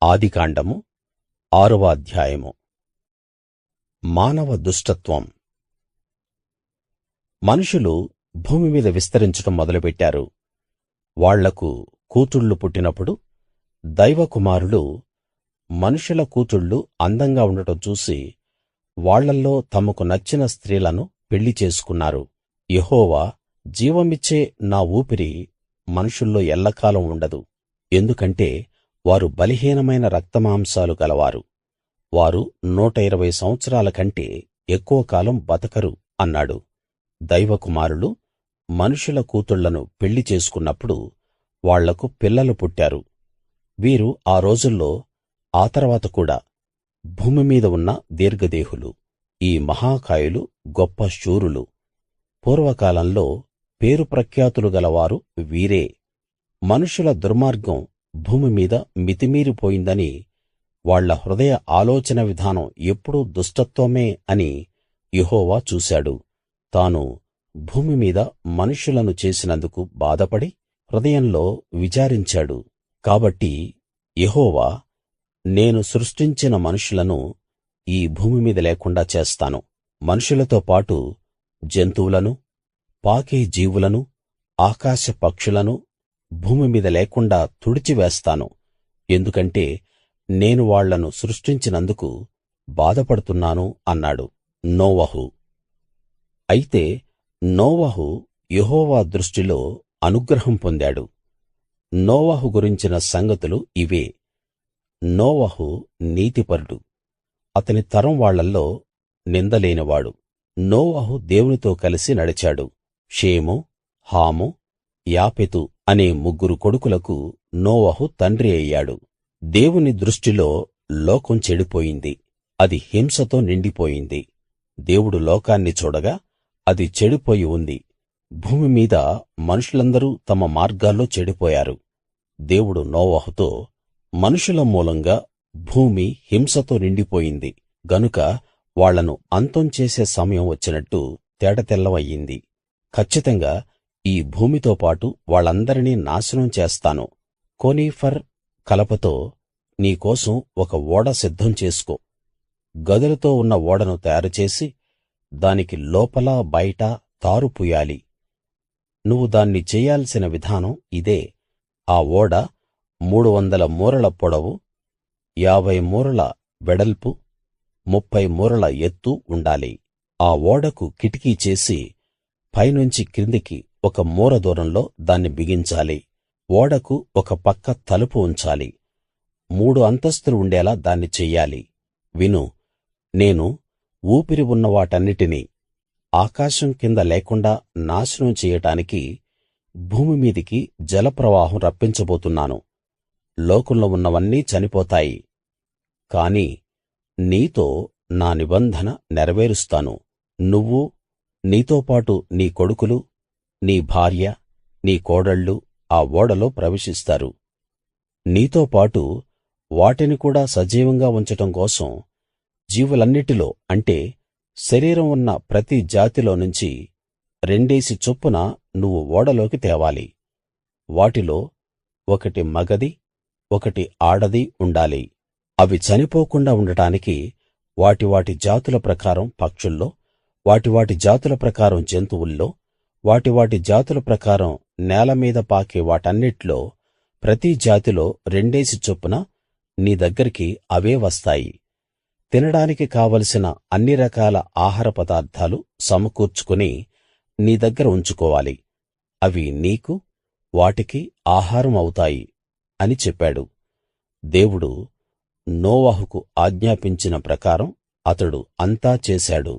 ఆదికాండము 6వ అధ్యాయము. మానవ దుష్టత్వం. మనుషులు భూమి మీద విస్తరించడం మొదలుపెట్టారు. వాళ్లకు కూతుళ్ళు పుట్టినప్పుడు దైవ కుమారులు మనుషుల కూతుళ్ళు అందంగా ఉండటం చూసి వాళ్ళల్లో తమకు నచ్చిన స్త్రీలను పెళ్లి చేసుకున్నారు. యెహోవా, జీవమిచ్చే నా ఊపిరి మనుషుల్లో ఎల్లకాలం ఉండదు, ఎందుకంటే వారు బలహీనమైన రక్తమాంసాలు గలవారు. వారు 120 సంవత్సరాల కంటే ఎక్కువ కాలం బతకరు అన్నాడు. దైవ కుమారులు మనుషుల కూతుళ్ళను పెళ్లి చేసుకున్నప్పుడు వాళ్లకు పిల్లలు పుట్టారు. వీరు ఆ రోజుల్లో, ఆ తర్వాత కూడా భూమి మీద ఉన్న దీర్ఘదేహులు. ఈ మహాకాయులు గొప్ప శూరులు. పూర్వకాలంలో పేరు ప్రఖ్యాతులు గలవారు వీరే. మనుషుల దుర్మార్గం భూమి మీద మితిమీరిపోయిందని, వాళ్ళ హృదయ ఆలోచన విధానం ఎప్పుడూ దుష్టత్వమే అని యెహోవా చూశాడు. తాను భూమి మీద మనుషులను చేసినందుకు బాధపడి హృదయంలో విచారించాడు. కాబట్టి యెహోవా, నేను సృష్టించిన మనుషులను ఈ భూమి మీద లేకుండా చేస్తాను. మనుషులతో పాటు జంతువులను, పాకే జీవులను, ఆకాశ పక్షులను భూమి మీద లేకుండా తుడిచివేస్తాను. ఎందుకంటే నేను వాళ్ళను సృష్టించినందుకు బాధపడుతున్నాను అన్నాడు. నోవహు. అయితే నోవహు యెహోవా దృష్టిలో అనుగ్రహం పొందాడు. నోవహు గురించిన సంగతులు ఇవే. నోవహు నీతిపరుడు. అతని తరం వాళ్ళల్లో నిందలేనివాడు. నోవహు దేవునితో కలిసి నడిచాడు. షేము, హాము, యాపెతు అనే 3 కొడుకులకు నోవహు తండ్రి అయ్యాడు. దేవుని దృష్టిలో లోకం చెడిపోయింది, అది హింసతో నిండిపోయింది. దేవుడు లోకాన్ని చూడగా అది చెడిపోయి ఉంది. భూమి మీద మనుషులందరూ తమ మార్గాల్లో చెడిపోయారు. దేవుడు నోవహుతో, మనుషుల మూలంగా భూమి హింసతో నిండిపోయింది గనుక వాళ్ళను అంతం చేసే సమయం వచ్చినట్టు తేటతెల్లం అయ్యింది. కచ్చితంగా ఈ భూమితో పాటు వాళ్ళందరినీ నాశనం చేస్తాను. కోనిఫర్ కలపతో నీ కోసం ఒక ఓడ సిద్ధం చేసుకో. గదులతో ఉన్న ఓడను తయారుచేసి దానికి లోపలా బయటా తారు పూయాలి. నువ్వు దాన్ని చెయ్యాల్సిన విధానం ఇదే. ఆ ఓడ 300 మూరల పొడవు, 50 మూరల వెడల్పు, 30 మూరల ఎత్తు ఉండాలి. ఆ ఓడకు కిటికీ చేసి పైనుంచి కిందికి 1 మూర దూరంలో దాన్ని బిగించాలి. ఓడకు ఒక పక్క తలుపు ఉంచాలి. 3 అంతస్తులు ఉండేలా దాన్ని చెయ్యాలి. విను, నేను ఊపిరి ఉన్న వాటన్నిటినీ ఆకాశం కింద లేకుండా నాశనం చెయ్యడానికి భూమి మీదికి జలప్రవాహం రప్పించబోతున్నాను. లోకంలో ఉన్నవన్నీ చనిపోతాయి, కాని నీతో నా నిబంధన నెరవేరుస్తాను. నువ్వు, నీతోపాటు నీ కొడుకులు, నీ భార్య, నీ కోడళ్ళు ఆ ఓడలో ప్రవేశిస్తారు. నీతో పాటు వాటిని కూడా సజీవంగా ఉంచటం కోసం జీవులన్నిటిలో, అంటే శరీరం ఉన్న ప్రతి జాతిలో నుంచి 2 చొప్పున నువ్వు ఓడలోకి తేవాలి. వాటిలో ఒకటి మగది, ఒకటి ఆడది ఉండాలి. అవి చనిపోకుండా ఉండటానికి వాటి వాటి జాతుల ప్రకారం పక్షుల్లో, వాటి వాటి జాతుల ప్రకారం జంతువుల్లో, వాటి వాటి జాతుల ప్రకారం నేల మీద పాకే వాటన్నిట్లో ప్రతి జాతిలో 2 చొప్పున నీ దగ్గరికి అవే వస్తాయి. తినడానికి కావలసిన అన్ని రకాల ఆహార పదార్థాలు సమకూర్చుకుని నీ దగ్గర ఉంచుకోవాలి. అవి నీకు, వాటికి ఆహారం అవుతాయి అని చెప్పాడు. దేవుడు నోవహుకు ఆజ్ఞాపించిన ప్రకారం అతడు అంతా చేశాడు.